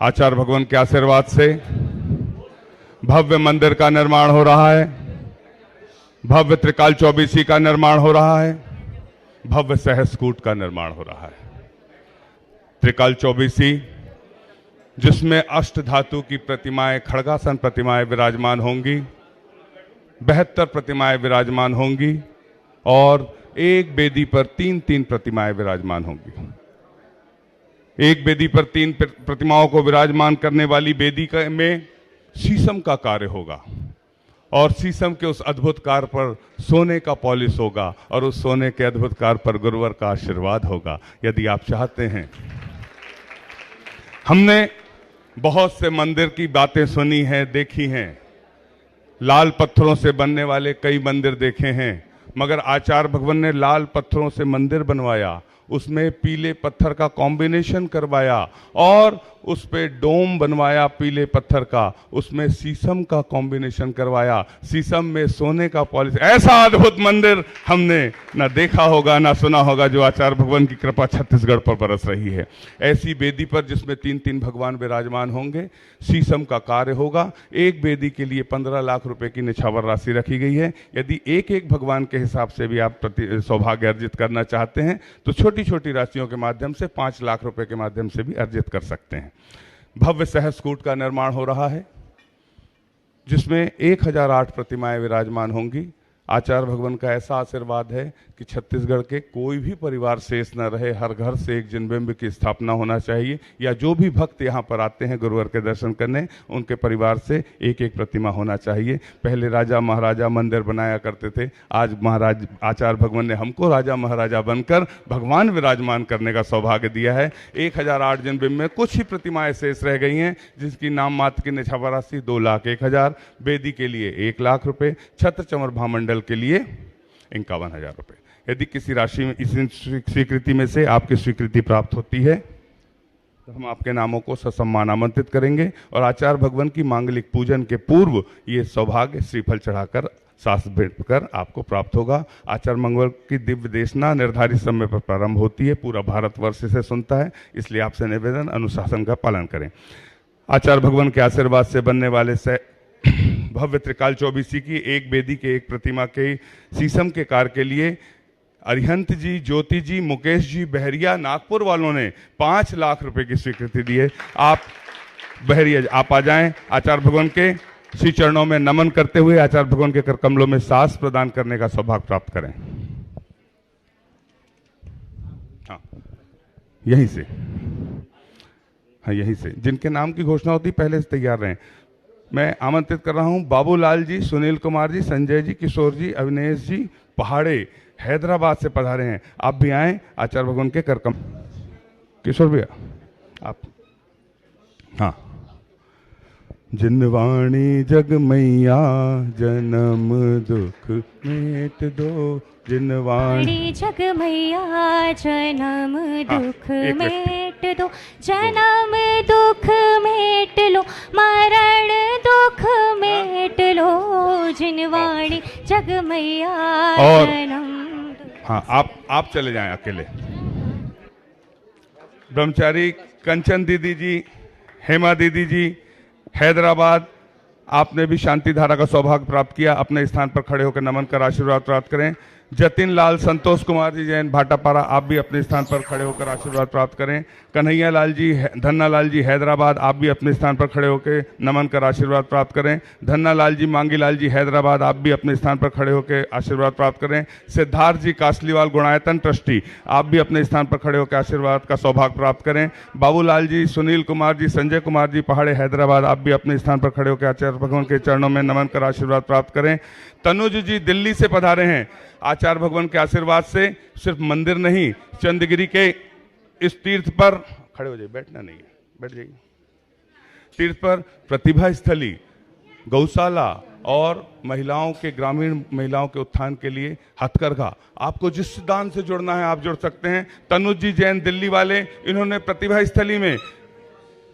आचार्य भगवान के आशीर्वाद से भव्य मंदिर का निर्माण हो रहा है, भव्य त्रिकाल चौबीसी का निर्माण हो रहा है, भव्य सहस्कूट का निर्माण हो रहा है। त्रिकाल चौबीसी जिसमें अष्ट धातु की प्रतिमाएं, खड़गासन प्रतिमाएं विराजमान होंगी, 72 प्रतिमाएं विराजमान होंगी और एक वेदी पर 3-3 प्रतिमाएं विराजमान होंगी। एक वेदी पर 3 प्रतिमाओं को विराजमान करने वाली वेदी में शीशम का कार्य होगा और शीशम के उस अद्भुत कार्य पर सोने का पॉलिश होगा और उस सोने के अद्भुत कार्य पर गुरुवर का आशीर्वाद होगा। यदि आप चाहते हैं, हमने बहुत से मंदिर की बातें सुनी हैं, देखी हैं, लाल पत्थरों से बनने वाले कई मंदिर देखे हैं, मगर आचार्य भगवान ने लाल पत्थरों से मंदिर बनवाया, उसमें पीले पत्थर का कॉम्बिनेशन करवाया और उस पे डोम बनवाया पीले पत्थर का, उसमें शीशम का कॉम्बिनेशन करवाया, शीशम में सोने का पॉलिश। ऐसा अद्भुत मंदिर हमने ना देखा होगा ना सुना होगा, जो आचार्य भगवान की कृपा छत्तीसगढ़ पर बरस रही है। ऐसी वेदी पर जिसमें 3-3 भगवान विराजमान होंगे, शीशम का कार्य होगा। एक वेदी के लिए 15 लाख रुपए की निछावर राशि रखी गई है। यदि एक एक भगवान के हिसाब से भी आप सौभाग्य अर्जित करना चाहते हैं तो छोटी छोटी राशियों के माध्यम से 5 लाख रुपए के माध्यम से भी अर्जित कर सकते हैं। भव्य सहस्कूट का निर्माण हो रहा है जिसमें 1008 प्रतिमाएं विराजमान होंगी। आचार्य भगवान का ऐसा आशीर्वाद है कि छत्तीसगढ़ के कोई भी परिवार शेष न रहे, हर घर से एक जिनबिंब की स्थापना होना चाहिए, या जो भी भक्त यहाँ पर आते हैं गुरुवर के दर्शन करने, उनके परिवार से एक एक प्रतिमा होना चाहिए। पहले राजा महाराजा मंदिर बनाया करते थे, आज महाराज आचार्य भगवान ने हमको राजा महाराजा बनकर भगवान विराजमान करने का सौभाग्य दिया है। 1008 जिनबिंब में कुछ ही प्रतिमाएं शेष रह गई हैं जिसकी नाम मात्र की निछावर राशि 2,01,000, वेदी के लिए 1 लाख रुपए, छत्र चमर महामंडल के लिए 51,000 रुपए। यदि किसी राशि में इस स्वीकृति में से आपकी स्वीकृति प्राप्त होती है तो हम आपके नामों को ससम्मान आमंत्रित करेंगे और आचार्य भगवान की मांगलिक पूजन के पूर्व ये सौभाग्य श्रीफल चढ़ाकर शास्त्र भेंट कर आपको प्राप्त होगा। आचार्य मंगल की दिव्य देशना निर्धारित समय पर प्रारंभ होती है, पूरा भारतवर्ष इसे सुनता है, इसलिए आपसे निवेदन अनुशासन का पालन करें। आचार्य भगवान के आशीर्वाद से बनने वाले भव्य त्रिकाल चौबीसी की एक वेदी के एक प्रतिमा के शीशम के कार्य के लिए अरिहंत जी, ज्योति जी, मुकेश जी, बहरिया नागपुर वालों ने 5 लाख रुपए की स्वीकृति दी है। आप बहरिया आप आ जाएं, आचार्य भगवान के श्री चरणों में नमन करते हुए आचार्य भगवान के कर कमलों में सांस प्रदान करने का सौभाग्य प्राप्त करें। हाँ, यहीं से, हाँ यहीं से जिनके नाम की घोषणा होती पहले से तैयार रहें। मैं आमंत्रित कर रहा हूं बाबूलाल जी, सुनील कुमार जी, संजय जी, किशोर जी, अविनेश जी पहाड़े हैदराबाद से पधारे हैं। आप भी आएं, आचार्य भगवान के करकम। किशोर भैया आप, हाँ। जिनवाणी जग मैया जन्म दुख मेट दो, जिनवाणी जग मैया जन्म दुख मेट दो, जन्म दुख मेट लो, मरण दुख मेट लो, जिनवाणी जग मैया जन्म। हाँ, आप चले जाएं अकेले। ब्रह्मचारी कंचन दीदी जी, हेमा दीदी जी हैदराबाद, आपने भी शांति धारा का सौभाग्य प्राप्त किया। अपने स्थान पर खड़े होकर नमन कर आशीर्वाद प्राप्त करें। जतिन लाल संतोष कुमार जी जैन भाटापारा, आप भी अपने स्थान पर खड़े होकर आशीर्वाद प्राप्त करें। कन्हैया लाल जी, धन्ना लाल जी हैदराबाद, आप भी अपने स्थान पर खड़े होकर नमन कर आशीर्वाद प्राप्त करें। धन्ना लाल जी, मांगी लाल जी हैदराबाद, आप भी अपने स्थान पर खड़े होकर आशीर्वाद प्राप्त करें। सिद्धार्थ जी कासलीवाल गुणायतन ट्रस्टी, आप भी अपने स्थान पर खड़े होकर आशीर्वाद का सौभाग्य प्राप्त करें। बाबूलाल जी, सुनील कुमार जी, संजय कुमार जी पहाड़े हैदराबाद, आप भी अपने स्थान पर खड़े होकर आचार्य भगवान के चरणों में नमन कर आशीर्वाद प्राप्त करें। तनुज जी दिल्ली से पधारे हैं। आचार्य भगवान के आशीर्वाद से सिर्फ मंदिर नहीं, चंद्रगिरी के इस तीर्थ पर खड़े हो जाइए, बैठना नहीं है, बैठ जाइए। तीर्थ पर प्रतिभा स्थली, गौशाला और महिलाओं के, ग्रामीण महिलाओं के उत्थान के लिए हथकरघा, आपको जिस दान से जुड़ना है आप जुड़ सकते हैं। तनुज जी जैन दिल्ली वाले, इन्होंने प्रतिभा स्थली में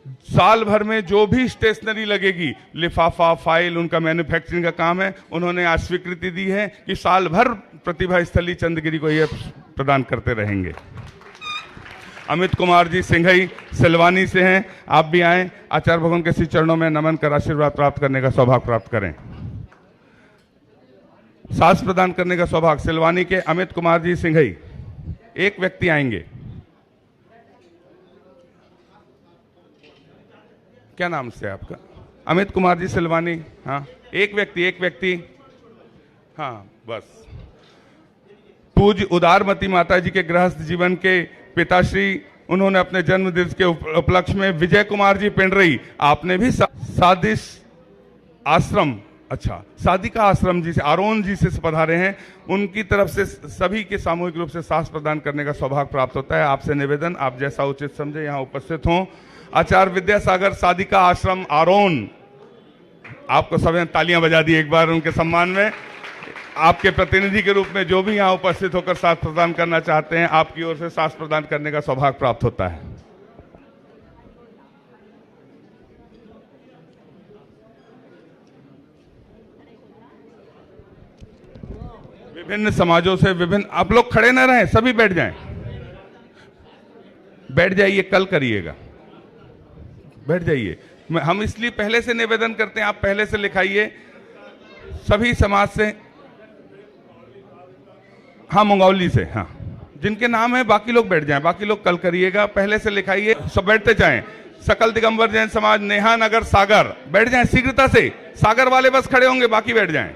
साल भर में जो भी स्टेशनरी लगेगी, लिफाफा, फाइल, उनका मैन्युफैक्चरिंग का काम है, उन्होंने आज स्वीकृति दी है कि साल भर प्रतिभा स्थली चंद्रगिरी को ये प्रदान करते रहेंगे। अमित कुमार जी सिंघई सिलवानी से हैं। आप भी आएं, आचार्य भगवान के श्री चरणों में नमन कर आशीर्वाद प्राप्त करने का सौभाग्य प्राप्त करें। सास प्रदान करने का सौभाग्य सिलवानी के अमित कुमार जी सिंघई, एक व्यक्ति आएंगे। क्या नाम से आपका? अमित कुमार जी सिलवानी। हाँ, एक व्यक्ति। हाँ बस। पूज्य उदारमती माता जी के गृहस्थ जीवन के पिताश्री, उन्होंने अपने जन्म दिवस के उपलक्ष्य में विजय कुमार जी पिंडरई, आपने भी सादिश आश्रम, अच्छा सादिका आश्रम जी से, आरोन जी से पधारे हैं। उनकी तरफ से सभी के सामूहिक रूप से सास प्रदान करने का सौभाग्य प्राप्त होता है। आपसे निवेदन, आप जैसा उचित समझे यहाँ उपस्थित हों। आचार्य विद्यासागर सादिका आश्रम आरोन, आपको सभी तालियां बजा दी एक बार उनके सम्मान में। आपके प्रतिनिधि के रूप में जो भी यहाँ उपस्थित होकर सास प्रदान करना चाहते हैं, आपकी ओर से सास प्रदान करने का सौभाग्य प्राप्त होता है। विभिन्न समाजों से विभिन्न, आप लोग खड़े न रहें, सभी बैठ जाएं, बैठ जाइए, कल करिएगा, बैठ जाइए। हम इसलिए पहले से निवेदन करते हैं, आप पहले से लिखाइए सभी समाज से। हाँ, मंगौली से, हाँ, जिनके नाम है बाकी लोग बैठ जाएं, बाकी लोग कल करिएगा, पहले से लिखाइए, सब बैठते जाएं। सकल दिगंबर जैन समाज नेहा नगर सागर, बैठ जाएं शीघ्रता से, सागर वाले बस खड़े होंगे, बाकी बैठ जाएं।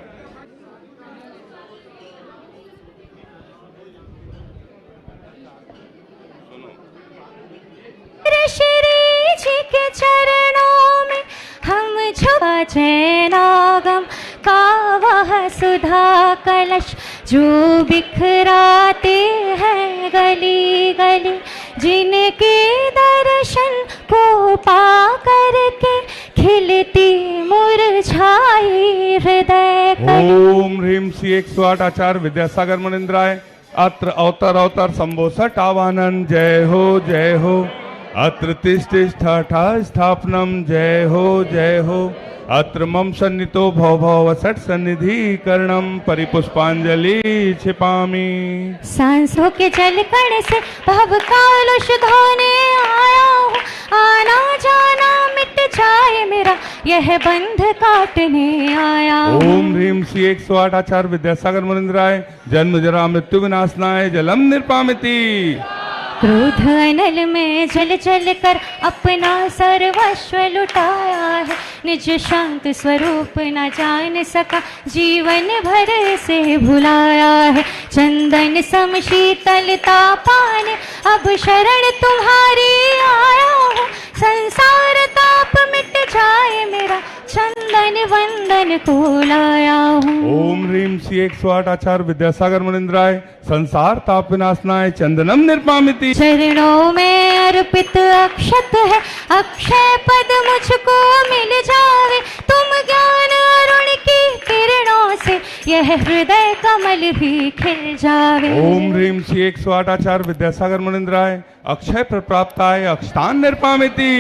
श्री जी के चरणों में हम झुका जैनागम का वह सुधा कलश, जो बिखराते हैं गली गली, जिनके दर्शन को पा करके खिलती मुरझाई हृदय कली। ओम ह्रीम श्री 108 आचार्य विद्यासागर मुनिंद्राय अत्र अवतर संबोसट आवानन। जय हो अत्र तिष्ठा स्थापनम। जय हो अत्र मम सन्नितो भव सट सन्निधि करणम परिपुष्पांजलि छिपामी। सांसों के जल कण से भव कालुष धोने आया हूँ, आना जाना मिट जाए मेरा यह बंध काटने आया हूँ। ओम ह्रीम श्री 108 आचार्य विद्यासागर मुनिंद्राय जन्म जरा मृत्यु विनाशनाय जलम निर्पामिति। क्रोध अनल में जल जल कर अपना सर्वस्व लुटाया है, निज शांत स्वरूप न जान सका जीवन भर से भुलाया है। चंदन सम शीतलता पाने अब शरण तुम्हारी आया हूँ, संसार ताप मिट जाए मेरा चंदन वंदन को लाया हूँ। ओम ह्रीम श्री 108 आचार्य विद्यासागर मुनिंद्राय संसार ताप विनाशनाय चंदनम निर्पामिति। चरणों में अर्पित अक्षत है, अक्षय पद मुझको मिल जावे, तुम ज्ञान अरुण की किरणों से यह हृदय कमल भी खिल जावे। ओम ह्रीम श्री 108 आचार्य विद्यासागर मुनिंद्राय अक्षय प्रप्राप्ताय अक्षतान निर्पामिति।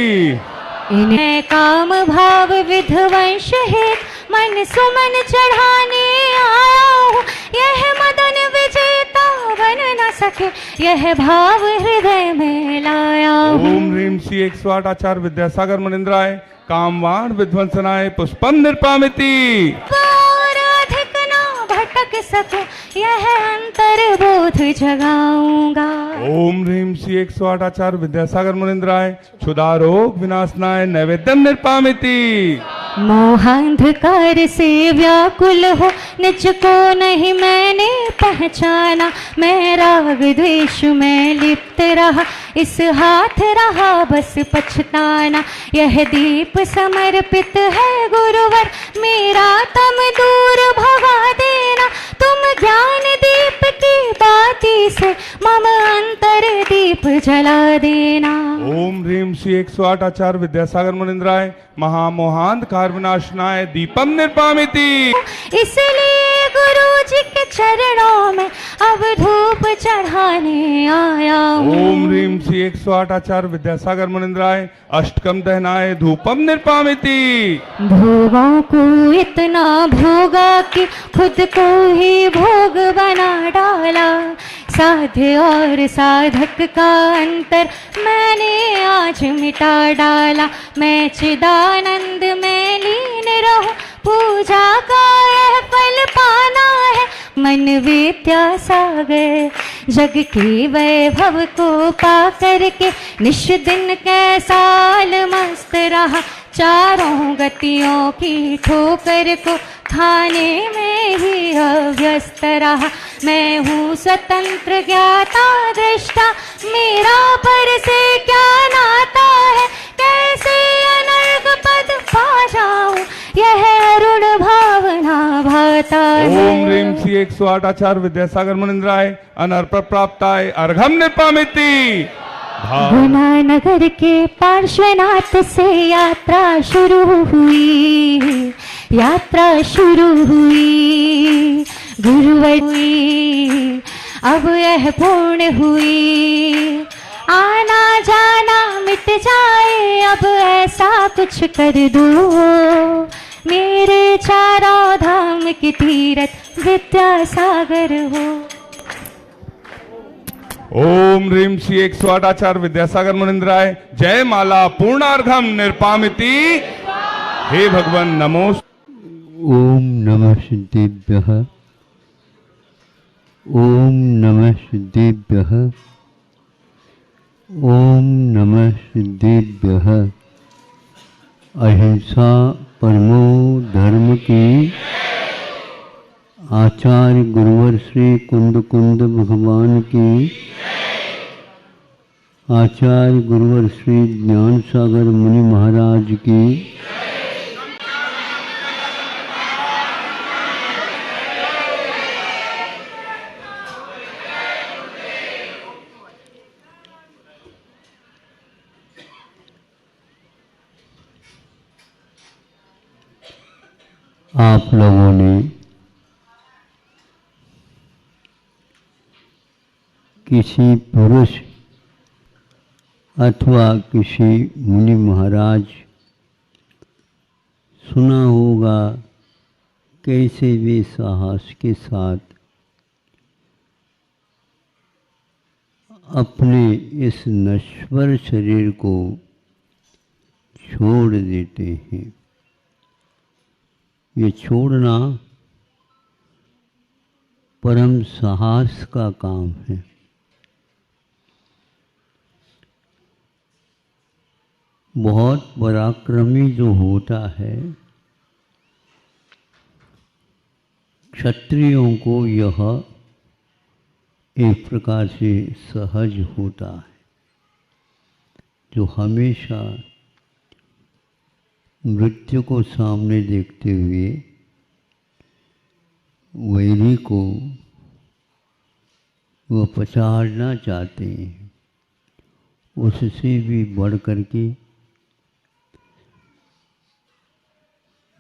इन्हें काम भाव विध्वंस हेत मन सुमन चढ़ाने आया हूँ, यह मदन विजेता बन न सके यह भाव हृदय में लाया हूँ। ओम ह्रीम श्री 108 आचार्य विद्यासागर मुनिंद्राय कामवाण विध्वंसनाय पुष्पम निर्पामिति। और अधिक न भटक सको यह अंतर बोध जगाऊंगा। ओम ह्रीम श्री 108 आचार्य विद्यासागर मुनिंद्राय क्षुधा रोग विनाशनाय नैवेद्यम निर्पामिति। मोहांधकार से व्याकुल हो निज को नहीं मैंने पहचाना, मैं राग द्वेष में लिप्त रहा इस हाथ रहा बस पछताना। यह दीप समर्पित है गुरुवर मेरा तम दूर भगा देना, तुम ज्ञान दीप की बाती से मम अंतर दीप जला देना। ओम ह्रीम श्री 108 आचार्य विद्यासागर मुनिंद्राय महामोहांधकार विनाशनाय दीपम निर्पामिति। इसलिए गुरु जी के चरणों में अब धूप चढ़ाने आया हूँ। ओम ह्रीम श्री 108 आचार्य विद्यासागर मुनिंद्राय अष्टकम दहनाय धूपम निर्पामिति। भोगों को इतना भोगा कि खुद को ही भोग बना डाला, साध्य और साधक का अंतर मैंने आज मिटा डाला। मैं चिदानंद में लीन रहूं, पूजा का यह फल पाना है। मन विद्यासागर जग के वैभव को पा करके निश दिन कैसाल मस्त रहा। चारों गतियों की ठोकर को खाने में ही अव्यस्त रहा। मैं हूँ स्वतंत्र ज्ञाता दृष्टा, मेरा पर से क्या नाता है। कैसे अनर्ग पद पा जाऊं, यह अरुण भावना भाता है। ओम ह्रीं श्री 108 आचार्य विद्यासागर मुनिंद्राय अनर्प प्राप्ताय अर्घम निपामिति। गुना नगर के पार्श्वनाथ से यात्रा शुरू हुई, यात्रा शुरू हुई, गुरुवर हुई, अब यह पूर्ण हुई। आना जाना मिट जाए, अब ऐसा कुछ कर दो, मेरे चारों धाम की तीरथ विद्यासागर हो। ओम ह्रीं श्री 108 आचार्य विद्यासागर मुनिंद्राय जय माला पूर्णार्घम निर्पामिति। हे भगवान नमो। ओम नमः सिद्धेभ्यः, ओम नमः सिद्धेभ्यः, ओम नमः सिद्धेभ्यः। अहिंसा परमो धर्म की। आचार्य गुरुवर श्री कुंद कुंद भगवान की। आचार्य गुरुवर श्री ज्ञान सागर मुनि महाराज की। आप लोगों ने किसी पुरुष अथवा किसी मुनि महाराज सुना होगा कैसे वे साहस के साथ अपने इस नश्वर शरीर को छोड़ देते हैं। ये छोड़ना परम साहस का काम है। बहुत पराक्रमी जो होता है, क्षत्रियों को यह एक प्रकार से सहज होता है, जो हमेशा मृत्यु को सामने देखते हुए वैरी को वह पछाड़ना चाहते हैं। उससे भी बढ़ करके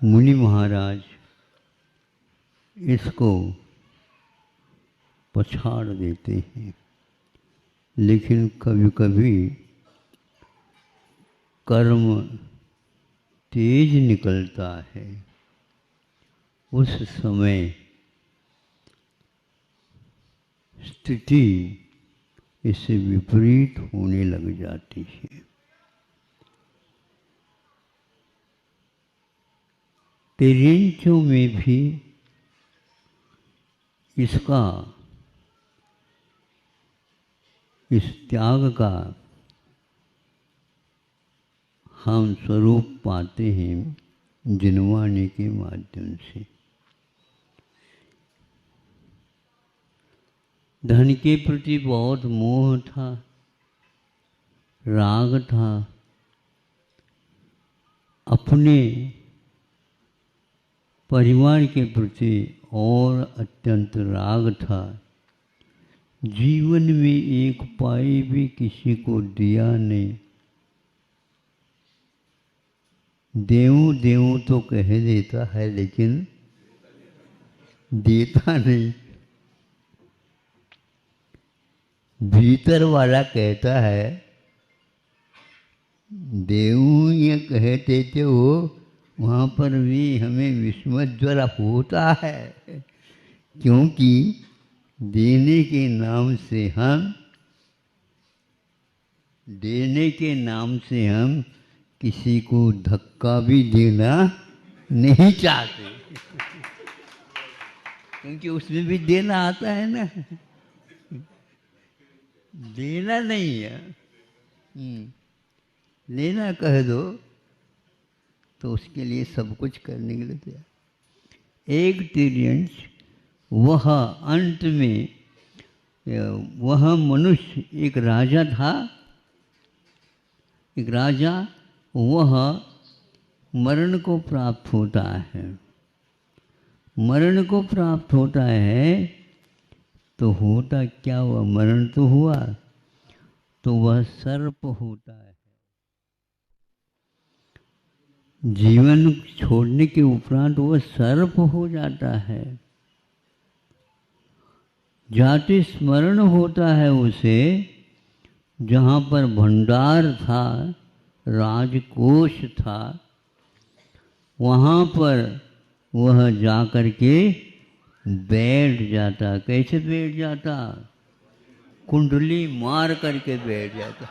मुनि महाराज इसको पछाड़ देते हैं। लेकिन कभी कभी कर्म तेज निकलता है, उस समय स्थिति इससे विपरीत होने लग जाती है। पेरेंट्सों में भी इसका, इस त्याग का हम स्वरूप पाते हैं जिनवाने के माध्यम से। धन के प्रति बहुत मोह था, राग था, अपने परिवार के प्रति और अत्यंत राग था। जीवन में एक पाई भी किसी को दिया नहीं। देऊं देऊं तो कह देता है, लेकिन देता नहीं। भीतर वाला कहता है देऊं, ये कहते थे वो, वहाँ पर भी हमें विस्मत ज्वर होता है, क्योंकि देने के नाम से हम किसी को धक्का भी देना नहीं चाहते, क्योंकि उसमें भी देना आता है ना, देना नहीं है। लेना कह दो तो उसके लिए सब कुछ करने के लिए तैयार। एक टीरियंस वह अंत में, वह मनुष्य एक राजा था, एक राजा, वह मरण को प्राप्त होता है। मरण को प्राप्त होता है तो होता क्या हुआ? मरण तो हुआ तो वह सर्प होता है। जीवन छोड़ने के उपरांत वह सर्प हो जाता है। जाति स्मरण होता है उसे, जहाँ पर भंडार था, राजकोष था, वहाँ पर वह जा कर के बैठ जाता। कैसे बैठ जाता? कुंडली मार करके बैठ जाता।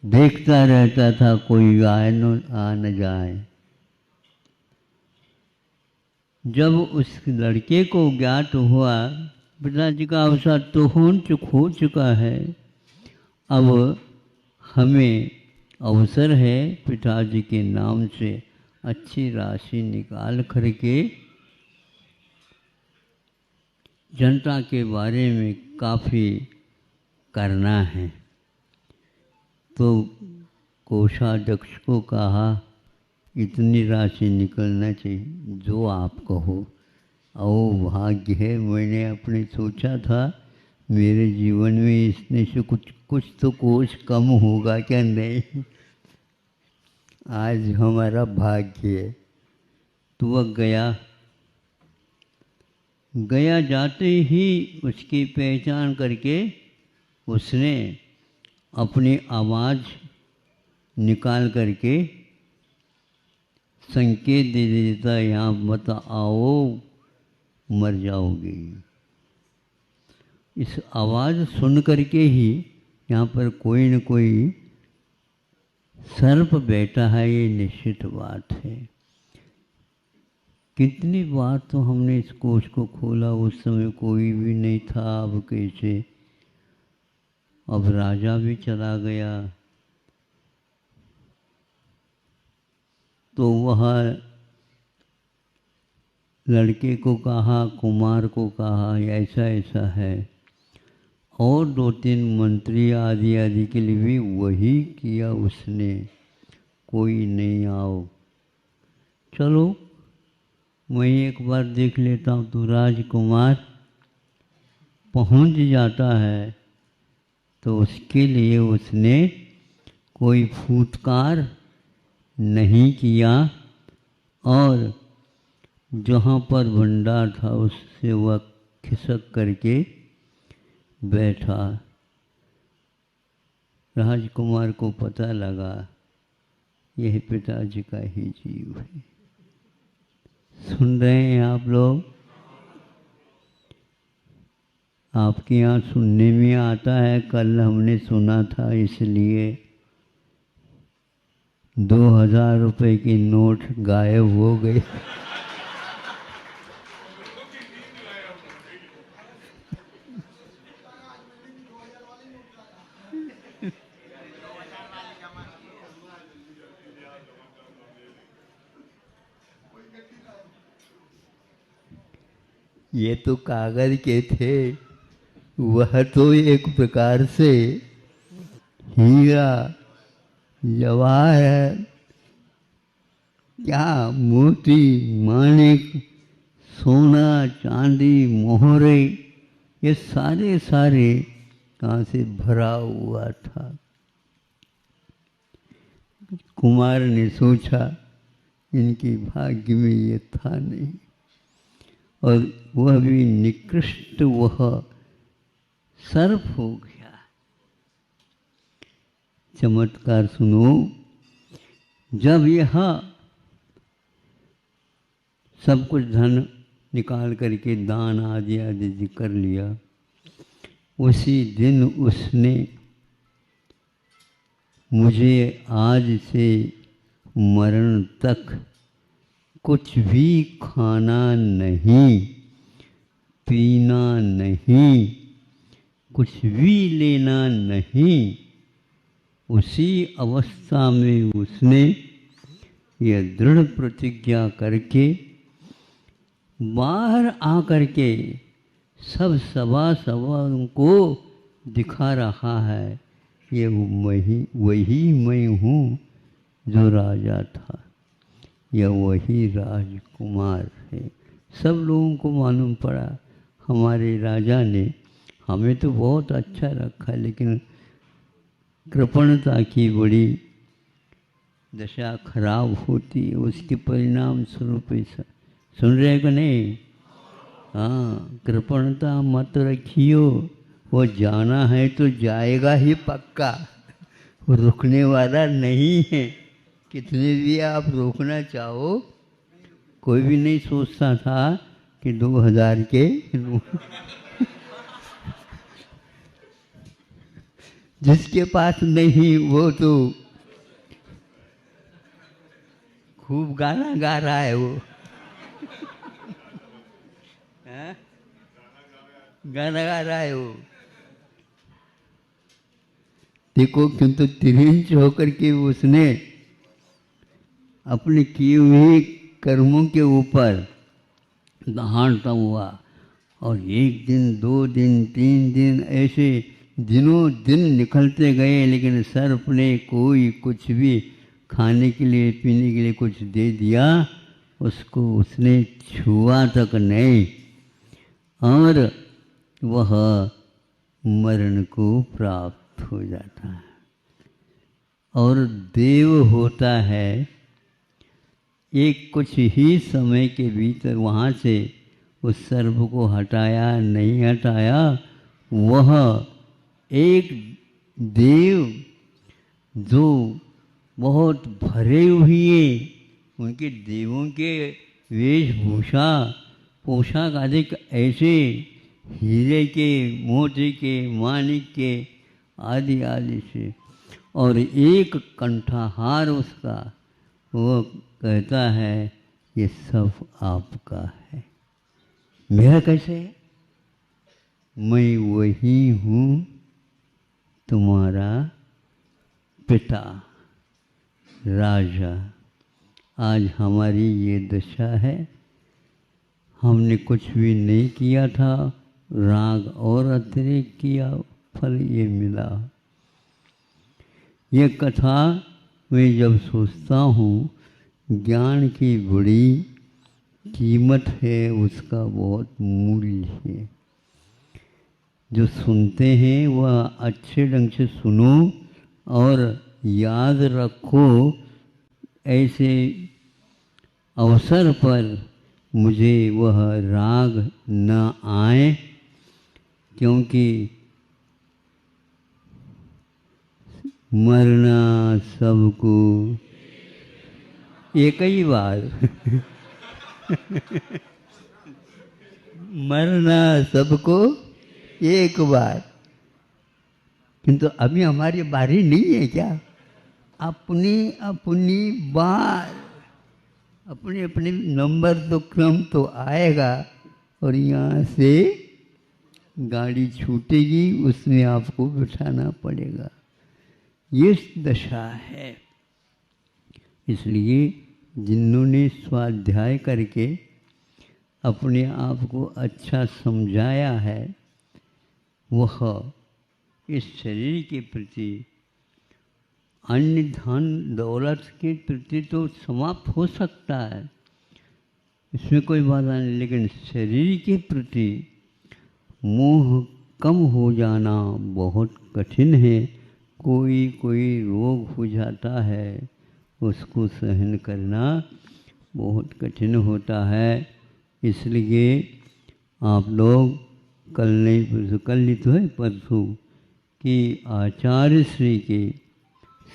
देखता रहता था कोई आ न जाए। जब उस लड़के को ज्ञात हुआ पिताजी का अवसर तो हो चुका है, अब हमें अवसर है पिताजी के नाम से अच्छी राशि निकाल करके जनता के बारे में काफ़ी करना है। तो कोषाध्यक्ष को कहा इतनी राशि निकलना चाहिए जो आप कहो। ओ भाग्य है, मैंने अपने सोचा था मेरे जीवन में इसने से कुछ तो कोष कम होगा क्या? नहीं, आज हमारा भाग्य है। तो वह गया जाते ही उसकी पहचान करके उसने अपनी आवाज़ निकाल करके संकेत दे देता, यहाँ मत आओ, मर जाओगे। इस आवाज़ सुन करके ही यहाँ पर कोई न कोई सर्प बैठा है, ये निश्चित बात है। कितनी बार तो हमने इस कोष को खोला, उस समय कोई भी नहीं था। अब कैसे? अब राजा भी चला गया तो वह लड़के को कहा, कुमार को कहा ऐसा ऐसा है, और 2-3 मंत्री आदि के लिए भी वही किया उसने। कोई नहीं, आओ चलो मैं एक बार देख लेता हूँ। तो राजकुमार पहुँच जाता है तो उसके लिए उसने कोई फूटकार नहीं किया, और जहाँ पर भंडार था उससे वह खिसक करके बैठा। राजकुमार को पता लगा यह पिताजी का ही जीव है। सुन रहे हैं आप लोग? आपके यहाँ सुनने में आता है, कल हमने सुना था, इसलिए 2000 रुपए के नोट गायब हो गए। ये तो कागज के थे, वह तो एक प्रकार से हीरा जवाहर, क्या मोती माणिक, सोना चांदी मोहरे, ये सारे कहाँ से भरा हुआ था। कुमार ने सोचा इनके भाग्य में ये था नहीं, और वह भी निकृष्ट वह सर्प हो गया। चमत्कार सुनो, जब यह सब कुछ धन निकाल करके दान आदि आदि कर लिया। उसी दिन उसने मुझे आज से मरण तक कुछ भी खाना नहीं, पीना नहीं, कुछ भी लेना नहीं। उसी अवस्था में उसने यह दृढ़ प्रतिज्ञा करके बाहर आकर के सब सभा को दिखा रहा है, ये वही मैं हूँ जो राजा था, यह वही राजकुमार है। सब लोगों को मालूम पड़ा हमारे राजा ने हमें तो बहुत अच्छा रखा, लेकिन कृपणता की बड़ी दशा खराब होती है, उसके परिणाम स्वरूप ऐसा। सुन रहे को नहीं? हाँ, कृपणता मत रखियो, वो जाना है तो जाएगा ही पक्का, वो रुकने वाला नहीं है। कितने भी आप रोकना चाहो, कोई भी नहीं सोचता था कि 2000 के जिसके पास नहीं वो तो खूब गाना गा रहा है वो गाना गा रहा है वो। देखो, किंतु तिरंज होकर के उसने अपने किए हुए कर्मों के ऊपर दहाड़ता हुआ, और 1 दिन 2 दिन 3 दिन ऐसे दिनों दिन निकलते गए, लेकिन सर्प ने कोई कुछ भी खाने के लिए पीने के लिए कुछ दे दिया, उसको उसने छुआ तक नहीं, और वह मरण को प्राप्त हो जाता है। और देव होता है, एक कुछ ही समय के भीतर वहाँ से उस सर्प को हटाया नहीं हटाया, वह एक देव जो बहुत भरे हुए, उनके देवों के वेशभूषा पोशाक आदि ऐसे हीरे के, मोती के, माणिक के आदि आदि से, और एक कंठहार उसका, वो कहता है ये सब आपका है। मेरा कैसे है? मैं वही हूँ तुम्हारा पिता राजा। आज हमारी ये दशा है, हमने कुछ भी नहीं किया था, राग और अतिरेक किया, फल ये मिला। ये कथा मैं जब सोचता हूँ, ज्ञान की बड़ी कीमत है, उसका बहुत मूल्य है। जो सुनते हैं वह अच्छे ढंग से सुनो और याद रखो। ऐसे अवसर पर मुझे वह राग न आए, क्योंकि मरना सबको एक ही बार मरना सबको एक बार, किंतु अभी हमारी बारी नहीं है क्या? अपनी अपनी बार, अपने अपने नंबर तो क्रम तो आएगा, और यहाँ से गाड़ी छूटेगी, उसमें आपको बिठाना पड़ेगा। ये दशा है। इसलिए जिन्होंने स्वाध्याय करके अपने आप को अच्छा समझाया है, वह इस शरीर के प्रति, अन्य धन दौलत के प्रति तो समाप्त हो सकता है, इसमें कोई बाधा नहीं, लेकिन शरीर के प्रति मोह कम हो जाना बहुत कठिन है। कोई कोई रोग हो जाता है, उसको सहन करना बहुत कठिन होता है। इसलिए आप लोग कल नहीं परसों, कल नहीं तो है परसों, कि आचार्य श्री के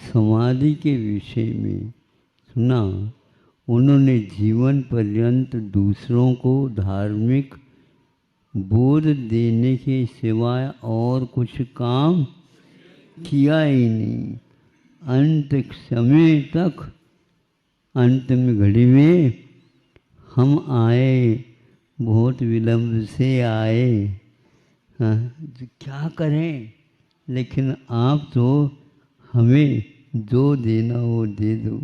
समाधि के विषय में सुना, उन्होंने जीवन पर्यंत दूसरों को धार्मिक बोध देने के सिवाय और कुछ काम किया ही नहीं। अंत समय तक, अंतिम घड़ी में हम आए, बहुत विलंब से आए। हाँ, तो क्या करें, लेकिन आप तो हमें जो देना वो दे दो,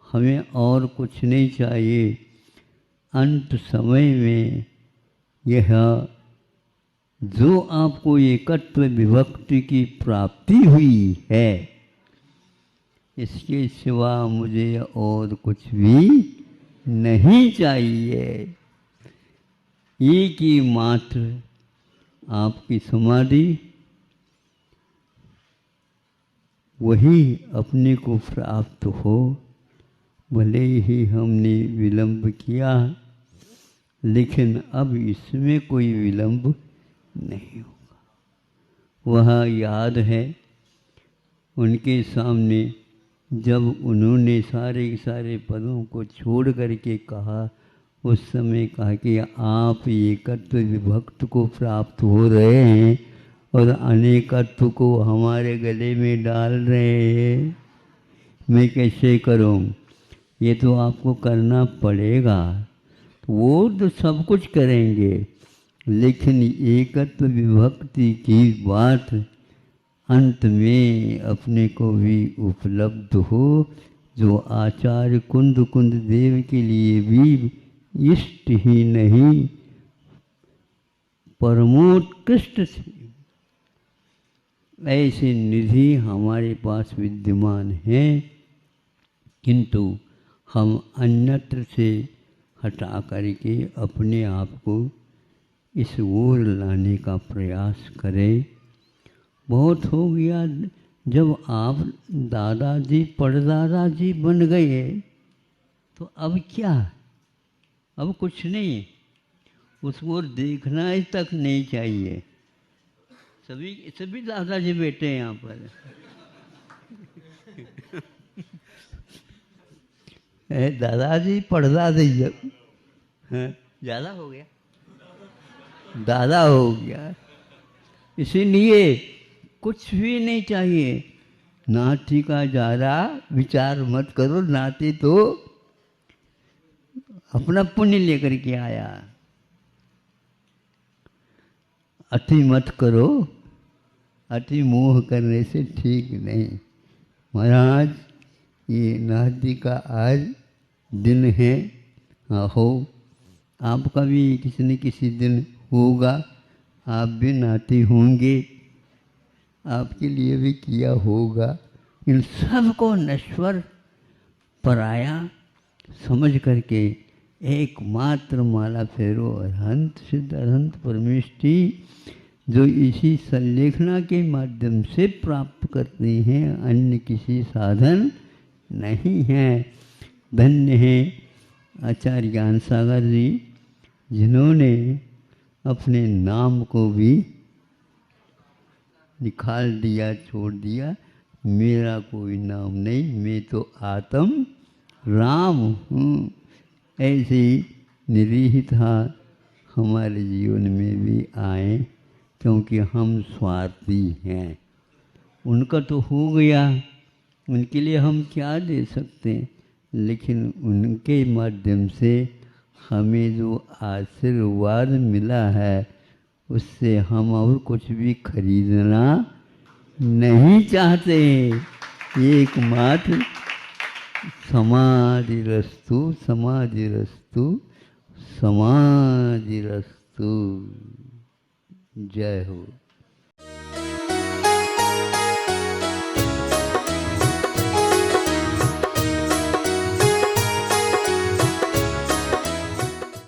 हमें और कुछ नहीं चाहिए। अंत समय में यह जो आपको एकत्व विभक्ति की प्राप्ति हुई है, इसके सिवा मुझे और कुछ भी नहीं चाहिए। एक ही मात्र आपकी समाधि, वही अपने को प्राप्त हो। भले ही हमने विलंब किया, लेकिन अब इसमें कोई विलंब नहीं होगा। वह याद है उनके सामने जब उन्होंने सारे के सारे पदों को छोड़ करके कहा, उस समय कहा कि आप एकत्व विभक्त को प्राप्त हो रहे हैं और अनेकत्व को हमारे गले में डाल रहे हैं। मैं कैसे करूं? ये तो आपको करना पड़ेगा। वो तो सब कुछ करेंगे, लेकिन एकत्व विभक्ति की बात अंत में अपने को भी उपलब्ध हो, जो आचार्य कुंद कुंद देव के लिए भी इष्ट ही नहीं परमोत्कृष्ट थी। ऐसी निधि हमारे पास विद्यमान है, किंतु हम अन्यत्र से हटा करके अपने आप को इस ओर लाने का प्रयास करें। बहुत हो गया। जब आप दादाजी परदादाजी बन गए तो अब क्या? अब कुछ नहीं, उसको देखना ही तक नहीं चाहिए। सभी दादाजी बैठे हैं यहाँ पर। दादाजी परदादी ज़्यादा हो गया, दादा हो गया। इसीलिए कुछ भी नहीं चाहिए। नाती का ज़्यादा विचार मत करो, नाती तो अपना पुण्य लेकर के आया। अति मत करो, अति मोह करने से ठीक नहीं। महाराज, ये नाती का आज दिन है। हाँ, हो, आपका भी किसी न किसी दिन होगा, आप भी नाती होंगे, आपके लिए भी किया होगा। इन सबको नश्वर पराया समझ करके एकमात्र माला फेरो अरहंत सिद्ध अरहंत परमेष्टि, जो इसी संलेखना के माध्यम से प्राप्त करते हैं, अन्य किसी साधन नहीं है। धन्य है आचार्य ज्ञान सागर जी, जिन्होंने अपने नाम को भी निकाल दिया, छोड़ दिया। मेरा कोई नाम नहीं, मैं तो आत्म राम हूँ। ऐसे निरीहता हमारे जीवन में भी आए, क्योंकि हम स्वार्थी हैं। उनका तो हो गया, उनके लिए हम क्या दे सकते हैं, लेकिन उनके माध्यम से हमें जो आशीर्वाद मिला है, उससे हम और कुछ भी खरीदना नहीं चाहते। एकमात्र समाधिरस्तु समाधिरस्तु समाधिरस्तु। जय हो।